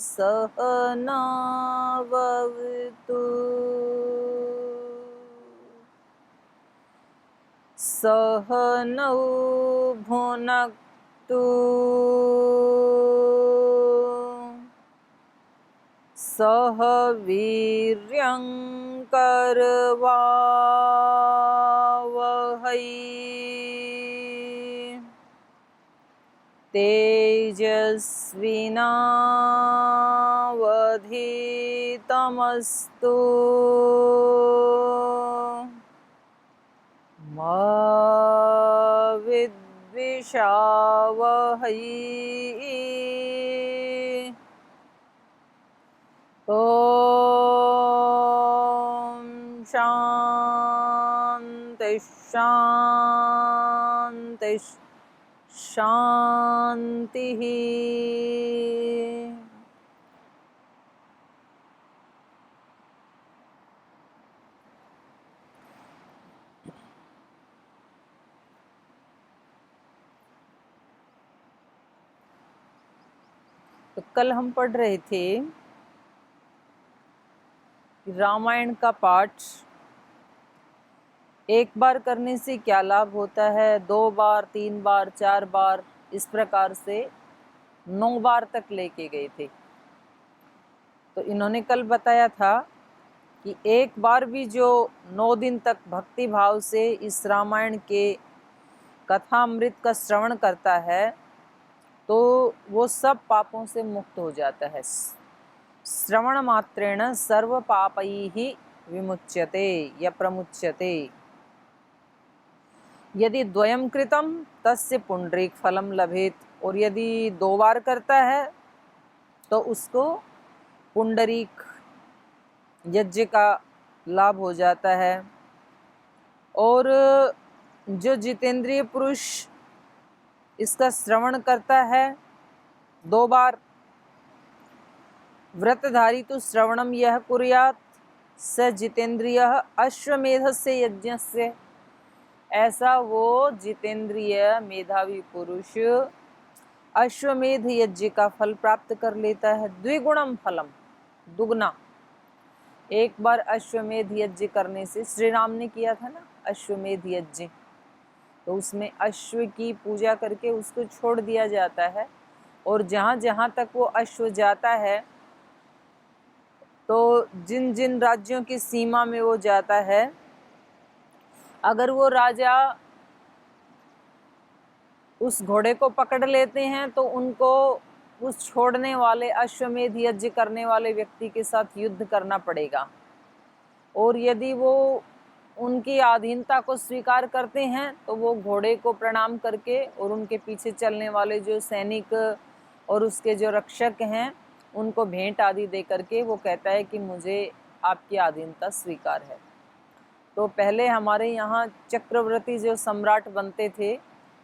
सहनाववतु सहनौ भुनक्तु सह वीर्यं करवावहै तेजस्विनावधीतमस्तु मा विद्विषावहै ॐ शान्ति शान्ति शान्तिः। तो कल हम पढ़ रहे थे कि रामायण का पाठ एक बार करने से क्या लाभ होता है, 2 बार, 3 बार, 4 बार, इस प्रकार से 9 बार तक लेके गए थे। तो इन्होंने कल बताया था कि एक बार भी जो 9 दिन तक भक्ति भाव से इस रामायण के कथामृत का श्रवण करता है तो वो सब पापों से मुक्त हो जाता है। श्रवण मात्रेण सर्व पापैः विमुच्यते या प्रमुच्यते। यदि द्वयं कृतं तस्य पुंडरीक फलम लभेत। और यदि 2 बार करता है तो उसको पुंडरीक यज्ञ का लाभ हो जाता है। और जो जितेंद्रिय पुरुष इसका श्रवण करता है 2 बार, व्रतधारी तो श्रवणम यह कुर्यात् स जितेंद्रियः अश्वमेधस्य यज्ञस्य। ऐसा वो जितेंद्रिय मेधावी पुरुष अश्वमेध यज्ञ का फल प्राप्त कर लेता है। द्विगुणम फलम, दुगना। एक बार अश्वमेध यज्ञ करने से, श्री राम ने किया था ना अश्वमेध यज्ञ, तो उसमें अश्व की पूजा करके उसको छोड़ दिया जाता है। और जहाँ जहाँ तक वो अश्व जाता है, तो जिन जिन राज्यों की सीमा में वो जाता है, अगर वो राजा उस घोड़े को पकड़ लेते हैं तो उनको उस छोड़ने वाले अश्वमेध यज्ञ करने वाले व्यक्ति के साथ युद्ध करना पड़ेगा। और यदि वो उनकी अधीनता को स्वीकार करते हैं तो वो घोड़े को प्रणाम करके और उनके पीछे चलने वाले जो सैनिक और उसके जो रक्षक हैं उनको भेंट आदि दे करके वो कहता है कि मुझे आपकी अधीनता स्वीकार है। तो पहले हमारे यहाँ चक्रवर्ती जो सम्राट बनते थे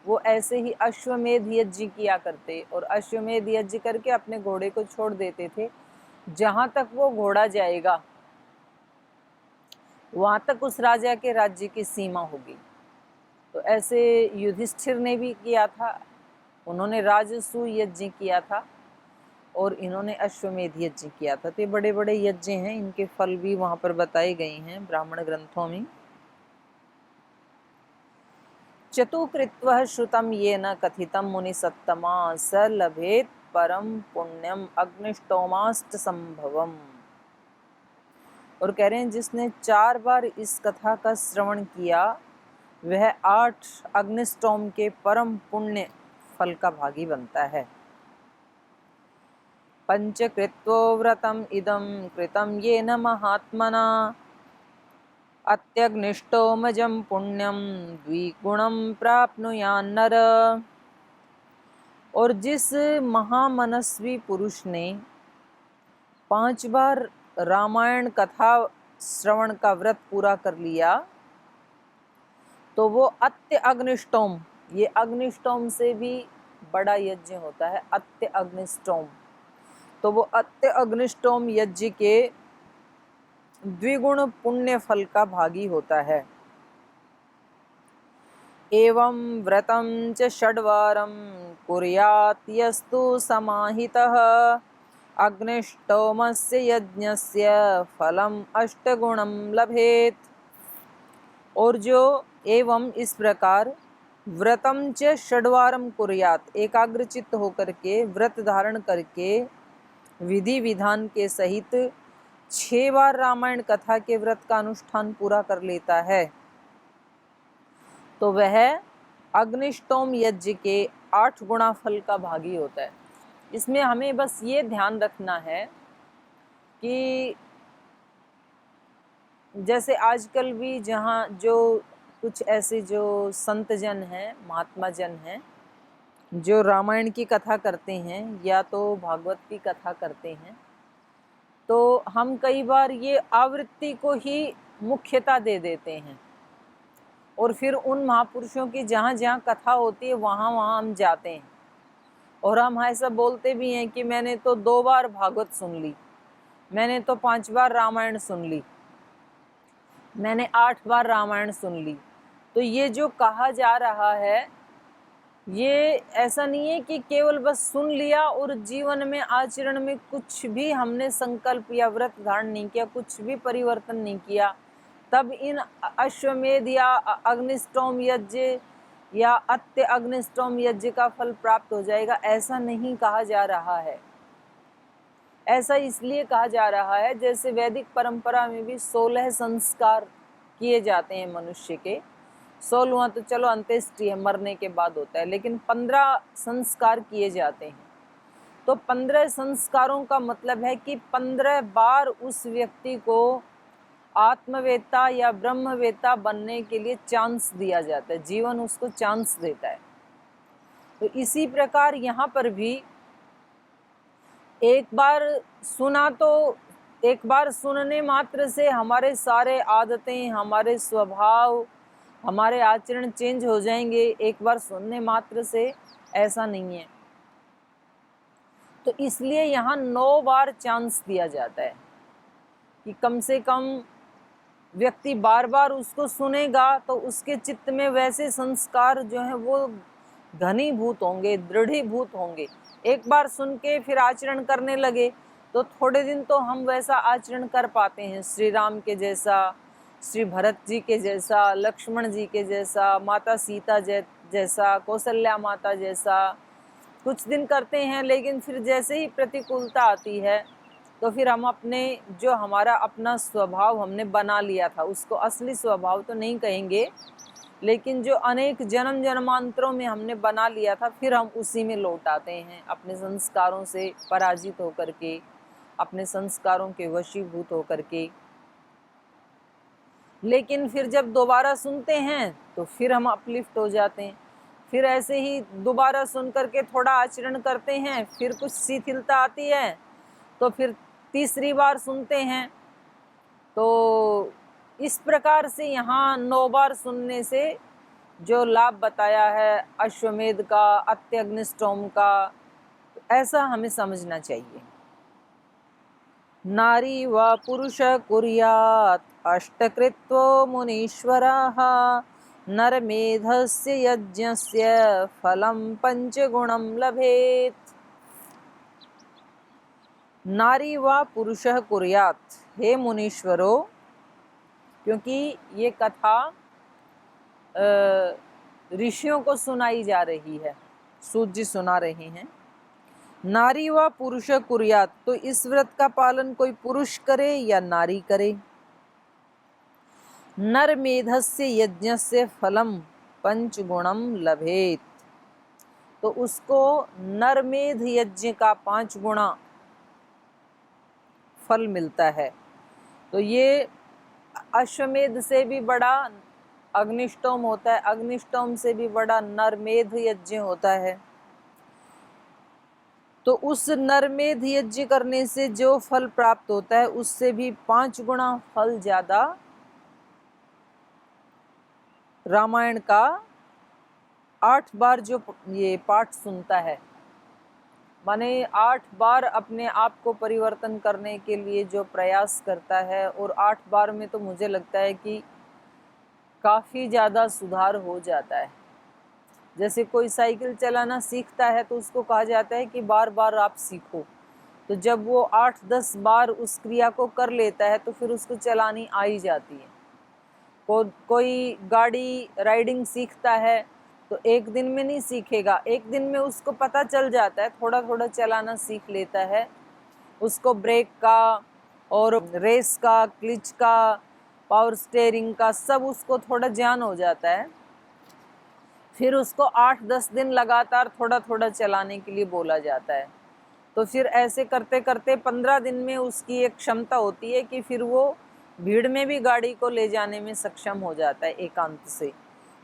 वो ऐसे ही अश्वमेध यज्ञ किया करते और अश्वमेध यज्ञ करके अपने घोड़े को छोड़ देते थे। जहाँ तक वो घोड़ा जाएगा वहाँ तक उस राजा के राज्य की सीमा होगी। तो ऐसे युधिष्ठिर ने भी किया था, उन्होंने राजसूय यज्ञ किया था और इन्होंने अश्वमेध यज्ञ किया था। तो ये बड़े बड़े यज्ञ हैं, इनके फल भी वहाँ पर बताए गए हैं ब्राह्मण ग्रंथों में। चतुकृत्वः श्रुतम ये न कथितम मुनि सत्तमा स लभेत परम पुण्यम अग्निष्टोमास्त संभवम। और कह रहे हैं जिसने 4 बार इस कथा का श्रवण किया वह 8 अग्निष्टोम के परम पुण्य फल का भागी बनता है। पंचकृत्वो व्रतम इदं कृतं येन महात्मना अत्यग्निष्टोमजं पुण्यम द्विगुणं प्राप्नुयान्नर। और जिस महामनस्वी पुरुष ने 5 बार रामायण कथा श्रवण का व्रत पूरा कर लिया तो वो अत्य अग्निष्टोम, ये अग्निष्टोम से भी बड़ा यज्ञ होता है अत्य अग्निष्टोम, तो वो अत्य अग्निष्टोम यज्ञ के द्विगुण पुण्य फल का भागी होता है। एवं व्रतं च षड्वारं कुर्यात् यस्तु समाहितः अग्निष्टोमस्य यज्ञस्य फलम अष्टगुणम लभेत। और जो एवं इस प्रकार व्रतम च षड्वारम कुर्यात, एकाग्रचित्त होकर के व्रत धारण करके विधि विधान के सहित 6 बार रामायण कथा के व्रत का अनुष्ठान पूरा कर लेता है, तो वह अग्निष्टोम यज्ञ के 8 गुणा फल का भागी होता है। इसमें हमें बस ये ध्यान रखना है कि जैसे आजकल भी जहाँ जो कुछ ऐसे जो संत जन हैं, महात्मा जन हैं, जो रामायण की कथा करते हैं या तो भागवत की कथा करते हैं, तो हम कई बार ये आवृत्ति को ही मुख्यता दे देते हैं और फिर उन महापुरुषों की जहाँ जहाँ कथा होती है वहाँ वहाँ हम जाते हैं और हम ऐसा बोलते भी हैं कि मैंने तो 2 बार भागवत सुन ली, मैंने तो 5 बार रामायण सुन ली, मैंने 8 बार रामायण सुन ली। तो ये जो कहा जा रहा है ये ऐसा नहीं है कि केवल बस सुन लिया और जीवन में आचरण में कुछ भी हमने संकल्प या व्रत धारण नहीं किया, कुछ भी परिवर्तन नहीं किया, तब इन अश्वमेध या अग्निष्टोम यज्ञ या अत्य अग्निष्टोम यज्ञ का फल प्राप्त हो जाएगा, ऐसा नहीं कहा जा रहा है। ऐसा इसलिए कहा जा रहा है जैसे वैदिक परंपरा में भी 16 संस्कार किए जाते हैं मनुष्य के, 16वां तो चलो अंत्येष्टि है, मरने के बाद होता है, लेकिन 15 संस्कार किए जाते हैं। तो 15 संस्कारों का मतलब है कि 15 बार उस व्यक्ति को आत्मवेता या ब्रह्मवेता बनने के लिए चांस दिया जाता है, जीवन उसको चांस देता है। तो इसी प्रकार यहाँ पर भी एक बार सुना तो एक बार सुनने मात्र से हमारे सारे आदतें, हमारे स्वभाव, हमारे आचरण चेंज हो जाएंगे एक बार सुनने मात्र से, ऐसा नहीं है। तो इसलिए यहाँ 9 बार चांस दिया जाता है कि कम से कम व्यक्ति बार बार उसको सुनेगा तो उसके चित्त में वैसे संस्कार जो हैं वो घनीभूत होंगे, दृढ़ीभूत होंगे। एक बार सुन के फिर आचरण करने लगे तो थोड़े दिन तो हम वैसा आचरण कर पाते हैं, श्री राम के जैसा, श्री भरत जी के जैसा, लक्ष्मण जी के जैसा, माता सीता जैसा, कौशल्या माता जैसा कुछ दिन करते हैं, लेकिन फिर जैसे ही प्रतिकूलता आती है तो फिर हम अपने जो हमारा अपना स्वभाव हमने बना लिया था, उसको असली स्वभाव तो नहीं कहेंगे, लेकिन जो अनेक जन्म जन्मांतरों में हमने बना लिया था, फिर हम उसी में लौट आते हैं, अपने संस्कारों से पराजित होकर के, अपने संस्कारों के वशीभूत होकर के। लेकिन फिर जब दोबारा सुनते हैं तो फिर हम अपलिफ्ट हो जाते हैं, फिर ऐसे ही दोबारा सुन करके थोड़ा आचरण करते हैं, फिर कुछ शिथिलता आती है तो फिर तीसरी बार सुनते हैं। तो इस प्रकार से यहाँ 9 बार सुनने से जो लाभ बताया है अश्वमेध का, अत्यग्निष्टोम का, ऐसा हमें समझना चाहिए। नारी व पुरुष कुर्यात् अष्टकृत्वो मुनीश्वराः नरमेधस्य यज्ञस्य फलं 5 गुणं लभेत। नारी व पुरुष कुर्यात्, हे मुनीश्वरों, क्योंकि ये कथा ऋषियों को सुनाई जा रही है, सूत जी सुना रहे हैं। नारी व पुरुष कुर्यात्, तो इस व्रत का पालन कोई पुरुष करे या नारी करे। नर मेधस्य यज्ञस्य फलम 5 गुणम लभेत, तो उसको नरमेध यज्ञ का 5 गुणा फल मिलता है। तो ये अश्वमेध से भी बड़ा अग्निष्टोम होता है, अग्निष्टोम से भी बड़ा नरमेध यज्ञ होता है। तो उस नरमेध यज्ञ करने से जो फल प्राप्त होता है उससे भी 5 गुणा फल ज्यादा रामायण का 8 बार जो ये पाठ सुनता है, माने 8 बार अपने आप को परिवर्तन करने के लिए जो प्रयास करता है, और 8 बार में तो मुझे लगता है कि काफ़ी ज़्यादा सुधार हो जाता है। जैसे कोई साइकिल चलाना सीखता है तो उसको कहा जाता है कि बार बार आप सीखो, तो जब वो 8-10 बार उस क्रिया को कर लेता है तो फिर उसको चलानी आ ही जाती है। कोई गाड़ी राइडिंग सीखता है तो एक दिन में नहीं सीखेगा, एक दिन में उसको पता चल जाता है, थोड़ा थोड़ा चलाना सीख लेता है। उसको ब्रेक का और रेस का, क्लिच का, पावर स्टेयरिंग का सब उसको थोड़ा ज्ञान हो जाता है। फिर उसको 8-10 दिन लगातार थोड़ा थोड़ा चलाने के लिए बोला जाता है। तो फिर ऐसे करते करते 15 दिन में उसकी एक क्षमता होती है कि फिर वो भीड़ में भी गाड़ी को ले जाने में सक्षम हो जाता है एकांत से।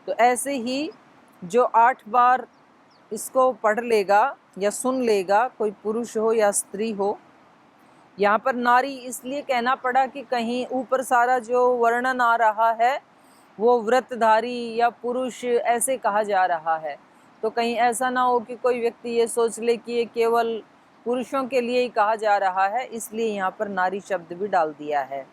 तो ऐसे ही जो 8 बार इसको पढ़ लेगा या सुन लेगा, कोई पुरुष हो या स्त्री हो, यहाँ पर नारी इसलिए कहना पड़ा कि कहीं ऊपर सारा जो वर्णन आ रहा है वो व्रतधारी या पुरुष ऐसे कहा जा रहा है, तो कहीं ऐसा ना हो कि कोई व्यक्ति ये सोच ले कि ये केवल पुरुषों के लिए ही कहा जा रहा है, इसलिए यहाँ पर नारी शब्द भी डाल दिया है।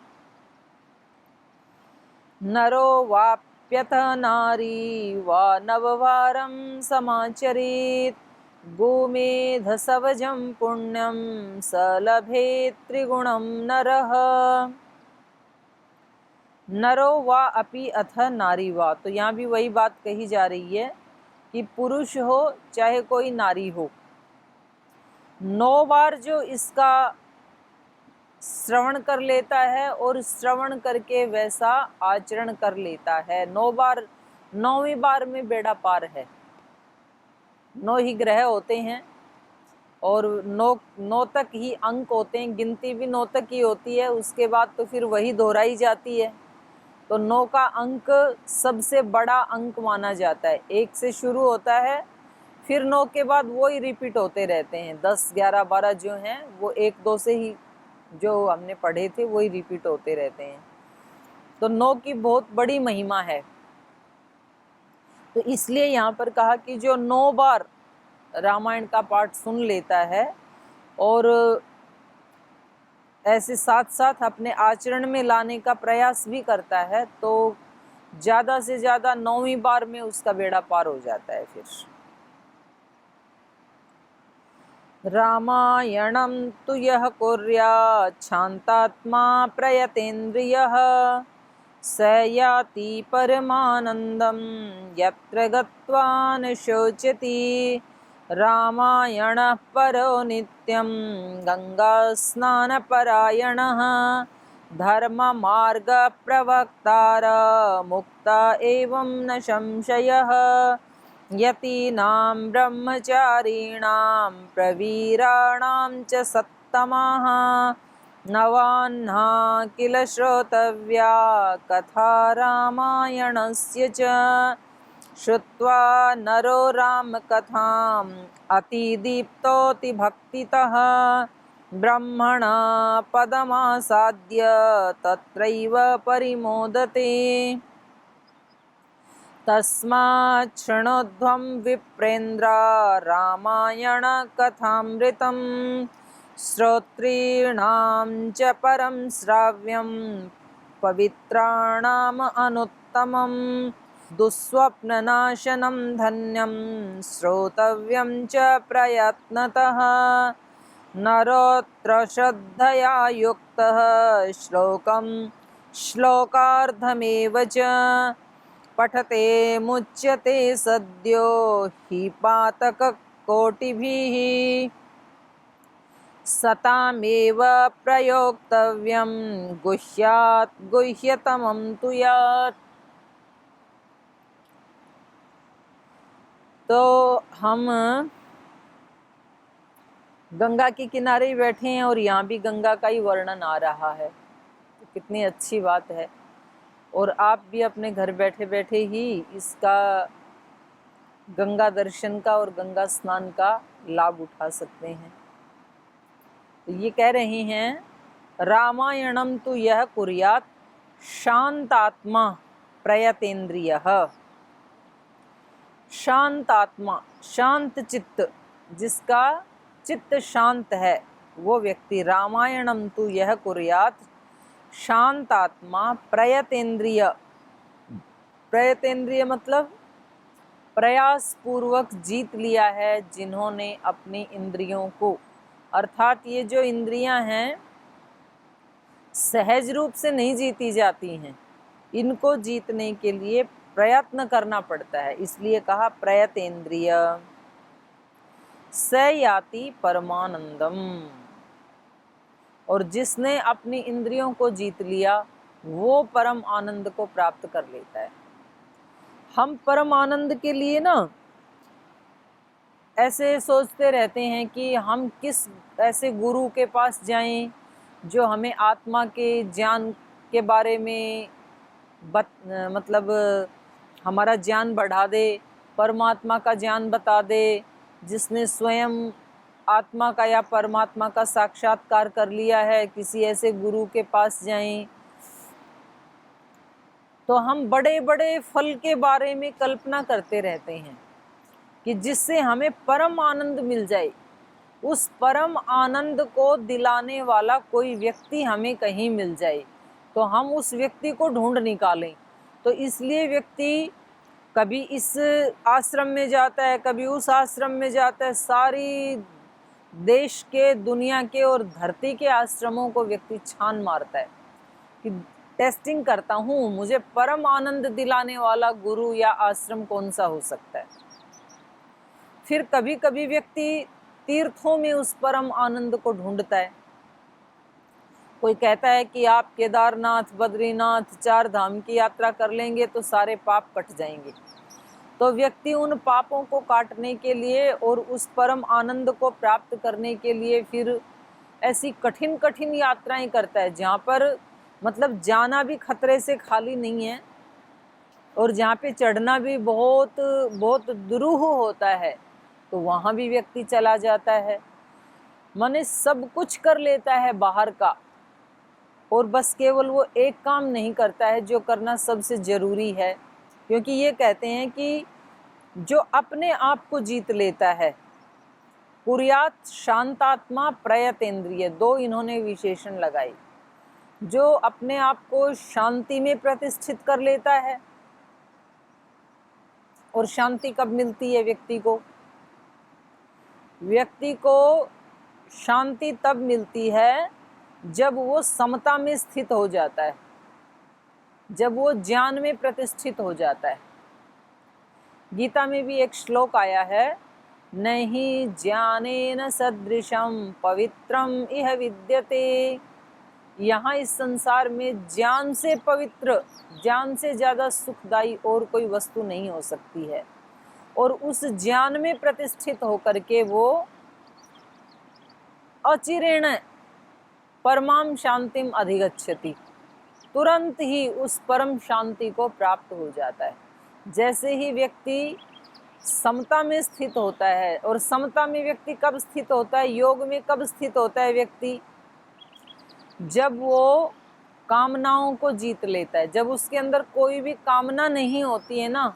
नरो वाप्यथ नारी वा नववारं समाचरेत् गोमेधसवजं पुण्यं स लभेत् त्रिगुणं नरः। नरो वा अपि अथ नारी वा, तो यहाँ भी वही बात कही जा रही है कि पुरुष हो चाहे कोई नारी हो, 9 बार जो इसका श्रवण कर लेता है और श्रवण करके वैसा आचरण कर लेता है, 9 बार, 9वीं बार में बेड़ा पार है। 9 ही ग्रह होते हैं और 9 तक ही अंक होते हैं, गिनती भी 9 तक ही होती है, उसके बाद तो फिर वही दोहराई जाती है। तो 9 का अंक सबसे बड़ा अंक माना जाता है। 1 से शुरू होता है, फिर 9 के बाद वो ही रिपीट होते रहते हैं। 10, 11, 12 जो हैं वो 1, 2 से ही जो हमने पढ़े थे वही रिपीट होते रहते हैं। तो 9 की बहुत बड़ी महिमा है। तो इसलिए यहाँ पर कहा कि जो 9 बार रामायण का पाठ सुन लेता है और ऐसे साथ साथ अपने आचरण में लाने का प्रयास भी करता है, तो ज़्यादा से ज़्यादा 9वीं बार में उसका बेड़ा पार हो जाता है। फिर रामायणं तु यः कुर्यात् शान्तात्मा प्रयतेन्द्रियः स याति परमानन्दं यत्र गत्वा न शोचति। रामायणः परो नित्यं गङ्गास्नानपरायणः धर्ममार्गप्रवक्तार मुक्ता एवं न संशयः। यतीनां ब्रह्मचारीणां प्रवीराणां च सत्तमाः नवाह्ना किल श्रोतव्या कथा रामायणस्य च। श्रुत्वा नरो रामकथाम् अतिदीप्तोऽतिभक्तितः ब्रह्मणा पदमासाद्य तत्रैव परिमोदते। तस्मात् शृणोध्वं विप्रेन्द्र रामायणकथामृतं श्रोतॄणां च परं श्राव्यं पवित्राणाम् अनुत्तमम् दुःस्वप्ननाशनं धन्यं श्रोतव्यं च प्रयत्नतः। नरोऽत्र श्रद्धया युक्तः श्लोकार्धमेव च पठते मुच्यते सद्यो हि पातककोटिभिः। सतामेव प्रयोक्तव्यं गुह्यात् गुह्यतमं तु यत्। तो हम गंगा के किनारे बैठे हैं और यहाँ भी गंगा का ही वर्णन आ रहा है, तो कितनी अच्छी बात है। और आप भी अपने घर बैठे बैठे ही इसका गंगा दर्शन का और गंगा स्नान का लाभ उठा सकते हैं। तो ये कह रहे हैं रामायणम तु यह कुर्यात् शांतात्मा प्रयतेन्द्रियः। शांतात्मा, शांत चित्त, जिसका चित्त शांत है वो व्यक्ति रामायणम तु यह कुर्यात् शांतात्मा प्रयतेन्द्रिय। प्रयतेन्द्रिय मतलब प्रयास पूर्वक जीत लिया है जिन्होंने अपनी इंद्रियों को, अर्थात ये जो इंद्रियां हैं सहज रूप से नहीं जीती जाती हैं, इनको जीतने के लिए प्रयत्न करना पड़ता है। इसलिए कहा प्रयतेन्द्रिय स याति परमानंदम। और जिसने अपनी इंद्रियों को जीत लिया वो परम आनंद को प्राप्त कर लेता है। हम परम आनंद के लिए ना ऐसे सोचते रहते हैं कि हम किस ऐसे गुरु के पास जाएं जो हमें आत्मा के ज्ञान के बारे में मतलब हमारा ज्ञान बढ़ा दे, परमात्मा का ज्ञान बता दे, जिसने स्वयं आत्मा का या परमात्मा का साक्षात्कार कर लिया है। किसी ऐसे गुरु के पास जाएं तो हम बड़े बड़े फल के बारे में कल्पना करते रहते हैं कि जिससे हमें परम आनंद मिल जाए। उस परम आनंद को दिलाने वाला कोई व्यक्ति हमें कहीं मिल जाए तो हम उस व्यक्ति को ढूंढ निकालें। तो इसलिए व्यक्ति कभी इस आश्रम में जाता है, कभी उस आश्रम में जाता है। सारी देश के, दुनिया के और धरती के आश्रमों को व्यक्ति छान मारता है कि टेस्टिंग करता हूँ, मुझे परम आनंद दिलाने वाला गुरु या आश्रम कौन सा हो सकता है। फिर कभी कभी व्यक्ति तीर्थों में उस परम आनंद को ढूंढता है। कोई कहता है कि आप केदारनाथ, बद्रीनाथ, 4 धाम की यात्रा कर लेंगे तो सारे पाप कट जाएंगे। तो व्यक्ति उन पापों को काटने के लिए और उस परम आनंद को प्राप्त करने के लिए फिर ऐसी कठिन कठिन यात्राएं करता है जहाँ पर मतलब जाना भी खतरे से खाली नहीं है और जहाँ पे चढ़ना भी बहुत बहुत दुरूह होता है, तो वहाँ भी व्यक्ति चला जाता है। माने सब कुछ कर लेता है बाहर का और बस केवल वो एक काम नहीं करता है जो करना सबसे ज़रूरी है। क्योंकि ये कहते हैं कि जो अपने आप को जीत लेता है, कुर्यात शांतात्मा प्रयतेन्द्रिय, 2 इन्होंने विशेषण लगाई। जो अपने आप को शांति में प्रतिष्ठित कर लेता है, और शांति कब मिलती है व्यक्ति को? व्यक्ति को शांति तब मिलती है जब वो समता में स्थित हो जाता है, जब वो ज्ञान में प्रतिष्ठित हो जाता है। गीता में भी एक श्लोक आया है, नहीं ज्ञानेन सदृशम पवित्रम इह विद्यते। यहाँ इस संसार में ज्ञान से पवित्र, ज्ञान से ज़्यादा सुखदायी और कोई वस्तु नहीं हो सकती है। और उस ज्ञान में प्रतिष्ठित होकर के वो अचिरेण परमाम शांतिम अधिगच्छति, तुरंत ही उस परम शांति को प्राप्त हो जाता है। जैसे ही व्यक्ति समता में स्थित होता है, और समता में व्यक्ति कब स्थित होता है, योग में कब स्थित होता है व्यक्ति? जब वो कामनाओं को जीत लेता है, जब उसके अंदर कोई भी कामना नहीं होती है ना,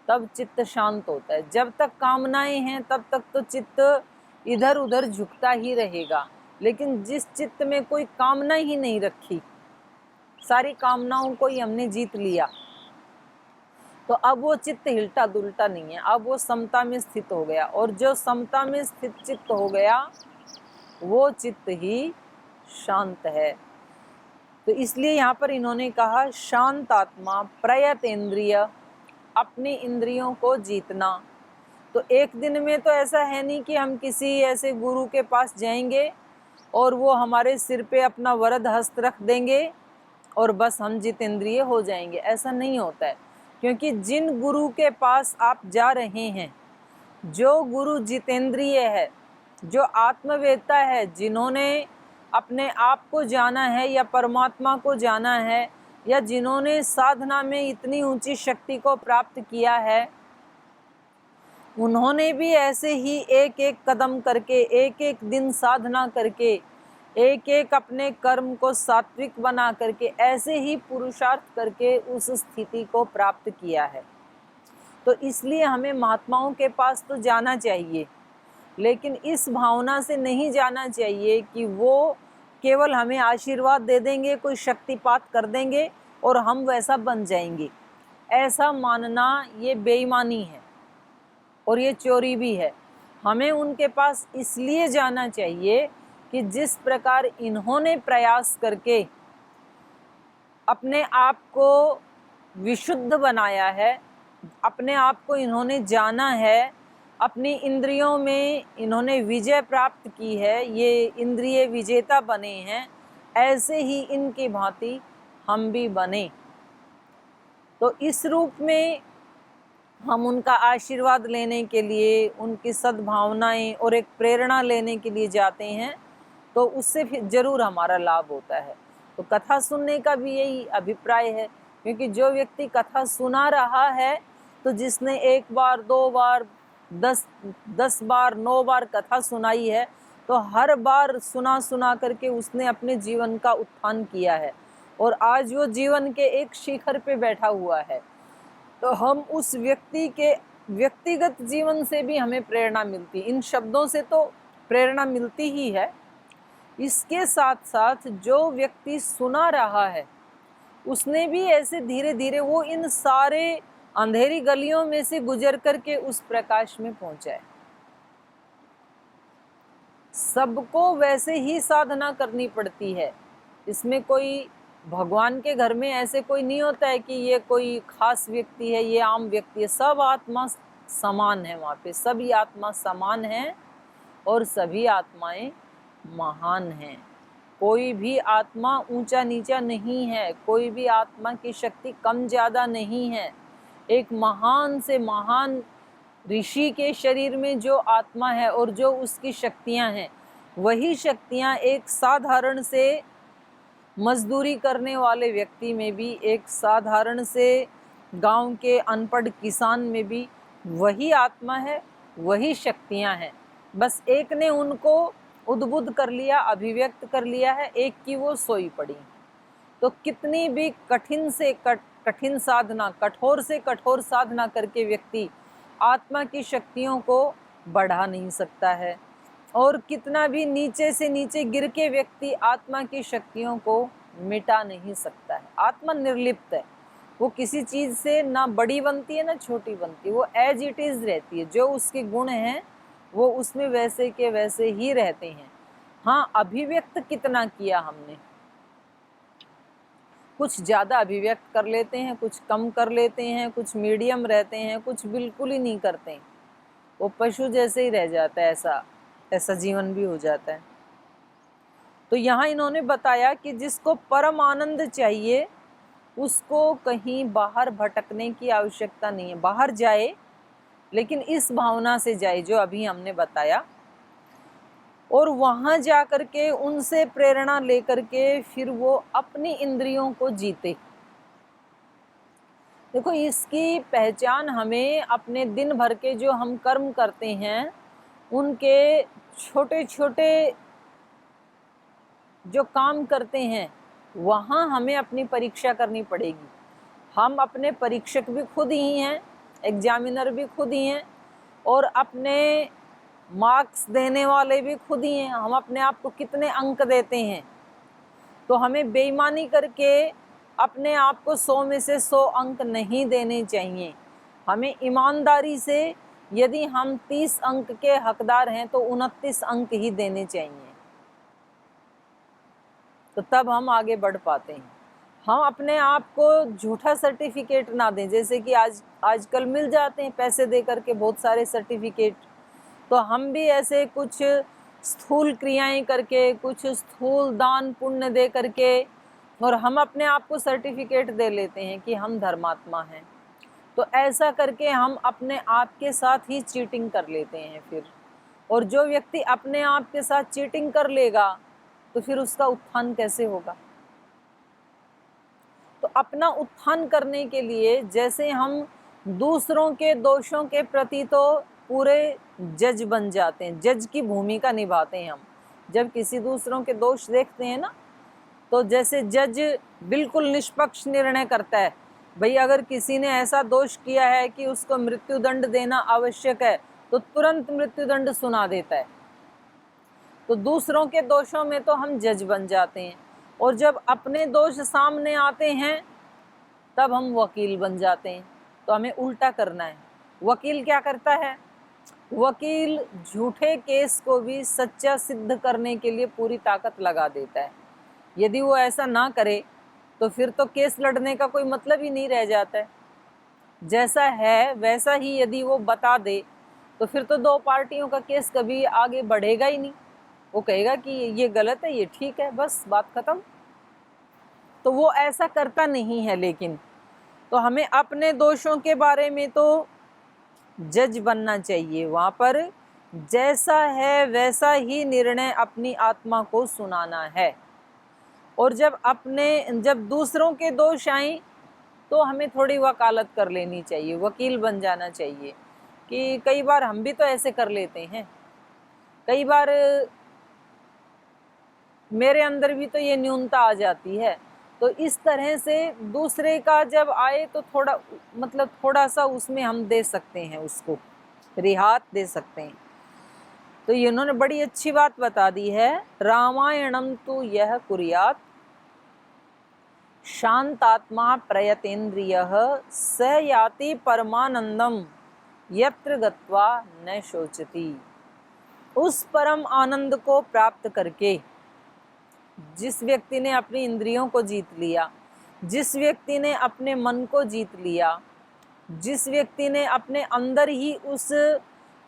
तब चित्त शांत होता है। जब तक कामनाएं हैं तब तक तो चित्त इधर उधर झुकता ही रहेगा। लेकिन जिस चित्त में कोई कामना ही नहीं रखी, सारी कामनाओं को ही हमने जीत लिया, तो अब वो चित्त हिलता डुलता नहीं है, अब वो समता में स्थित हो गया। और जो समता में स्थित चित्त हो गया वो चित्त ही शांत है। तो इसलिए यहाँ पर इन्होंने कहा शांत आत्मा प्रयतेन्द्रिय, अपनी इंद्रियों को जीतना। तो एक दिन में तो ऐसा है नहीं कि हम किसी ऐसे गुरु के पास जाएंगे और वो हमारे सिर पे अपना वरद हस्त रख देंगे और बस हम जितेंद्रिय हो जाएंगे। ऐसा नहीं होता है। क्योंकि जिन गुरु के पास आप जा रहे हैं, जो गुरु जितेंद्रिय है, जो आत्मवेत्ता है, जिन्होंने अपने आप को जाना है या परमात्मा को जाना है, या जिन्होंने साधना में इतनी ऊंची शक्ति को प्राप्त किया है, उन्होंने भी ऐसे ही एक एक कदम करके, एक एक दिन साधना करके, एक एक अपने कर्म को सात्विक बना करके, ऐसे ही पुरुषार्थ करके उस स्थिति को प्राप्त किया है। तो इसलिए हमें महात्माओं के पास तो जाना चाहिए, लेकिन इस भावना से नहीं जाना चाहिए कि वो केवल हमें आशीर्वाद दे देंगे, कोई शक्तिपात कर देंगे और हम वैसा बन जाएंगे। ऐसा मानना ये बेईमानी है और ये चोरी भी है। हमें उनके पास इसलिए जाना चाहिए कि जिस प्रकार इन्होंने प्रयास करके अपने आप को विशुद्ध बनाया है, अपने आप को इन्होंने जाना है, अपनी इंद्रियों में इन्होंने विजय प्राप्त की है, ये इंद्रिय विजेता बने हैं, ऐसे ही इनकी भांति हम भी बने। तो इस रूप में हम उनका आशीर्वाद लेने के लिए, उनकी सद्भावनाएं और एक प्रेरणा लेने के लिए जाते हैं, तो उससे फिर जरूर हमारा लाभ होता है। तो कथा सुनने का भी यही अभिप्राय है, क्योंकि जो व्यक्ति कथा सुना रहा है, तो जिसने 1 बार 2 बार 10 बार 9 बार कथा सुनाई है, तो हर बार सुना करके उसने अपने जीवन का उत्थान किया है और आज वो जीवन के एक शिखर पे बैठा हुआ है। तो हम उस व्यक्ति के व्यक्तिगत जीवन से भी हमें प्रेरणा मिलती, इन शब्दों से तो प्रेरणा मिलती ही है, इसके साथ साथ जो व्यक्ति सुना रहा है उसने भी ऐसे धीरे धीरे वो इन सारे अंधेरी गलियों में से गुजर करके उस प्रकाश में पहुंचा है। सबको वैसे ही साधना करनी पड़ती है, इसमें कोई भगवान के घर में ऐसे कोई नहीं होता है कि ये कोई खास व्यक्ति है, ये आम व्यक्ति है। सब आत्मा समान है, वहाँ पे सभी आत्मा समान है और सभी आत्माएं महान हैं। कोई भी आत्मा ऊंचा नीचा नहीं है, कोई भी आत्मा की शक्ति कम ज़्यादा नहीं है। एक महान से महान ऋषि के शरीर में जो आत्मा है और जो उसकी शक्तियां हैं, वही शक्तियां एक साधारण से मजदूरी करने वाले व्यक्ति में भी, एक साधारण से गांव के अनपढ़ किसान में भी वही आत्मा है, वही शक्तियां हैं। बस एक ने उनको उद्बुद्ध कर लिया, अभिव्यक्त कर लिया है, एक की वो सोई पड़ी। तो कितनी भी कठिन से कठिन साधना, कठोर से कठोर साधना करके व्यक्ति आत्मा की शक्तियों को बढ़ा नहीं सकता है, और कितना भी नीचे से नीचे गिर के व्यक्ति आत्मा की शक्तियों को मिटा नहीं सकता है। आत्मा निर्लिप्त है, वो किसी चीज़ से ना बड़ी बनती है ना छोटी बनती है, वो एज इट इज़ रहती है। जो उसके गुण हैं वो उसमें वैसे के वैसे ही रहते हैं। हाँ, अभिव्यक्त कितना किया हमने, कुछ ज़्यादा अभिव्यक्त कर लेते हैं, कुछ कम कर लेते हैं, कुछ मीडियम रहते हैं, कुछ बिल्कुल ही नहीं करते, वो पशु जैसे ही रह जाता है, ऐसा जीवन भी हो जाता है। तो यहाँ इन्होंने बताया कि जिसको परम आनंद चाहिए उसको कहीं बाहर भटकने की आवश्यकता नहीं है। बाहर जाए लेकिन इस भावना से जाए जो अभी हमने बताया, और वहाँ जा कर के उनसे प्रेरणा लेकर के फिर वो अपनी इंद्रियों को जीते। देखो, इसकी पहचान हमें अपने दिन भर के जो हम कर्म करते हैं उनके छोटे छोटे जो काम करते हैं वहाँ हमें अपनी परीक्षा करनी पड़ेगी। हम अपने परीक्षक भी खुद ही हैं, एग्जामिनर भी खुद ही हैं, और अपने मार्क्स देने वाले भी खुद ही हैं। हम अपने आप को कितने अंक देते हैं, तो हमें बेईमानी करके अपने आप को 100 में से 100 अंक नहीं देने चाहिए। हमें ईमानदारी से, यदि हम 30 अंक के हकदार हैं तो 29 अंक ही देने चाहिए, तो तब हम आगे बढ़ पाते हैं। हम अपने आप को झूठा सर्टिफिकेट ना दें, जैसे कि आजकल मिल जाते हैं पैसे दे करके बहुत सारे सर्टिफिकेट, तो हम भी ऐसे कुछ स्थूल क्रियाएं करके, कुछ स्थूल दान पुण्य दे करके, और हम अपने आप को सर्टिफिकेट दे लेते हैं कि हम धर्मात्मा हैं। तो ऐसा करके हम अपने आप के साथ ही चीटिंग कर लेते हैं फिर। और जो व्यक्ति अपने आप के साथ चीटिंग कर लेगा तो फिर उसका उत्थान कैसे होगा। तो अपना उत्थान करने के लिए जैसे हम दूसरों के दोषों के प्रति तो पूरे जज बन जाते हैं, जज की भूमिका निभाते हैं हम। जब किसी दूसरों के दोष देखते हैं ना, तो जैसे जज बिल्कुल निष्पक्ष निर्णय करता है, भाई अगर किसी ने ऐसा दोष किया है कि उसको मृत्युदंड देना आवश्यक है तो तुरंत मृत्युदंड सुना देता है। तो दूसरों के दोषों में तो हम जज बन जाते हैं, और जब अपने दोष सामने आते हैं तब हम वकील बन जाते हैं। तो हमें उल्टा करना है। वकील क्या करता है, वकील झूठे केस को भी सच्चा सिद्ध करने के लिए पूरी ताकत लगा देता है। यदि वो ऐसा ना करे तो फिर तो केस लड़ने का कोई मतलब ही नहीं रह जाता है। जैसा है वैसा ही यदि वो बता दे तो फिर तो दो पार्टियों का केस कभी आगे बढ़ेगा ही नहीं। वो कहेगा कि ये गलत है, ये ठीक है, बस बात खत्म। तो वो ऐसा करता नहीं है। लेकिन तो हमें अपने दोषों के बारे में तो जज बनना चाहिए। वहाँ पर जैसा है वैसा ही निर्णय अपनी आत्मा को सुनाना है। और जब दूसरों के दोष आए तो हमें थोड़ी वकालत कर लेनी चाहिए, वकील बन जाना चाहिए। कि कई बार हम भी तो ऐसे कर लेते हैं। कई बार मेरे अंदर भी तो ये न्यूनता आ जाती है। तो इस तरह से दूसरे का जब आए तो थोड़ा सा उसमें हम दे सकते हैं, उसको रिहात दे सकते हैं। तो इन्होंने बड़ी अच्छी बात बता दी है, रामायणम तु यह कुर्यात शांतात्मा प्रयतेन्द्रियः स याति परमानंदम यत्र गत्वा न शोचति। उस परम आनंद को प्राप्त करके जिस व्यक्ति ने अपनी इंद्रियों को जीत लिया, जिस व्यक्ति ने अपने मन को जीत लिया, जिस व्यक्ति ने अपने अंदर ही उस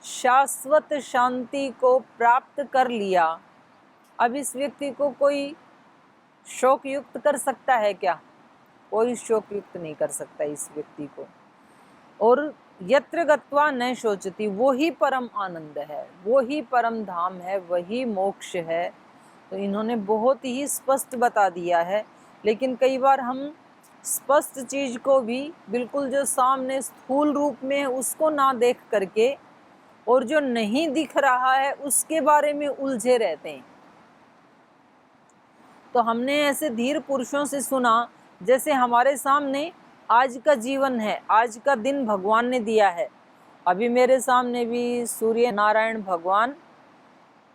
शाश्वत शांति को प्राप्त कर लिया, अब इस व्यक्ति को कोई शोक युक्त कर सकता है क्या? कोई शोक युक्त नहीं कर सकता इस व्यक्ति को। और यत्र गत्वा न शोचति, वो ही परम आनंद है, वो ही परम धाम है, वही मोक्ष है। तो इन्होंने बहुत ही स्पष्ट बता दिया है। लेकिन कई बार हम स्पष्ट चीज को भी बिल्कुल जो सामने स्थूल रूप में है उसको ना देख करके और जो नहीं दिख रहा है उसके बारे में उलझे रहते हैं। तो हमने ऐसे धीर पुरुषों से सुना, जैसे हमारे सामने आज का जीवन है, आज का दिन भगवान ने दिया है। अभी मेरे सामने भी सूर्य नारायण भगवान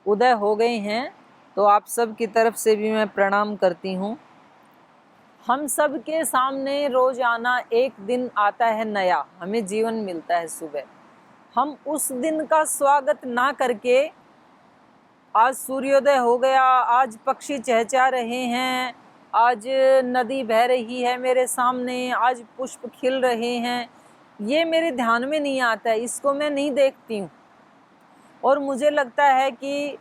उदय हो गए हैं, तो आप सब की तरफ से भी मैं प्रणाम करती हूँ। हम सब के सामने रोजाना एक दिन आता है नया, हमें जीवन मिलता है सुबह। हम उस दिन का स्वागत ना करके आज सूर्योदय हो गया, आज पक्षी चहचहा रहे हैं, आज नदी बह रही है मेरे सामने, आज पुष्प खिल रहे हैं, ये मेरे ध्यान में नहीं आता है, इसको मैं नहीं देखती हूँ। और मुझे लगता है कि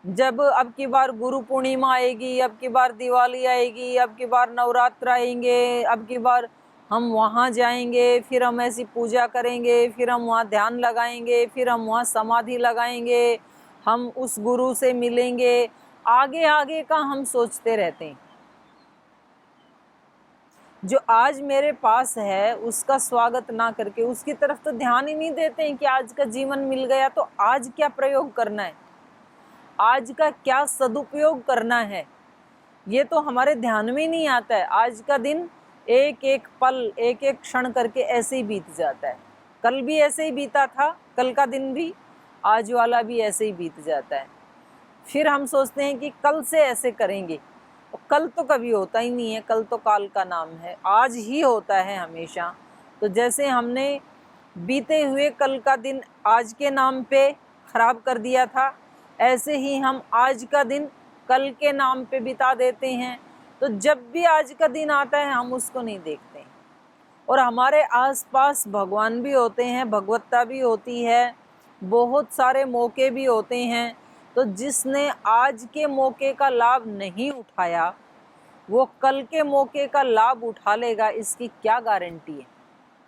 जब अब की बार गुरु पूर्णिमा आएगी, अब की बार दिवाली आएगी, अब की बार नवरात्र आएंगे, अब की बार हम वहाँ जाएंगे, फिर हम ऐसी पूजा करेंगे, फिर हम वहाँ ध्यान लगाएंगे, फिर हम वहाँ समाधि लगाएंगे, हम उस गुरु से मिलेंगे, आगे आगे का हम सोचते रहते हैं। जो आज मेरे पास है उसका स्वागत ना करके उसकी तरफ तो ध्यान ही नहीं देते हैं कि आज का जीवन मिल गया तो आज क्या प्रयोग करना है, आज का क्या सदुपयोग करना है, ये तो हमारे ध्यान में नहीं आता है। आज का दिन एक एक पल, एक एक क्षण करके ऐसे ही बीत जाता है। कल भी ऐसे ही बीता था, कल का दिन भी, आज वाला भी ऐसे ही बीत जाता है। फिर हम सोचते हैं कि कल से ऐसे करेंगे, और कल तो कभी होता ही नहीं है, कल तो काल का नाम है, आज ही होता है हमेशा। तो जैसे हमने बीते हुए कल का दिन आज के नाम पे खराब कर दिया था, ऐसे ही हम आज का दिन कल के नाम पे बिता देते हैं। तो जब भी आज का दिन आता है हम उसको नहीं देखते हैं। और हमारे आसपास भगवान भी होते हैं, भगवत्ता भी होती है, बहुत सारे मौके भी होते हैं। तो जिसने आज के मौके का लाभ नहीं उठाया वो कल के मौके का लाभ उठा लेगा, इसकी क्या गारंटी है?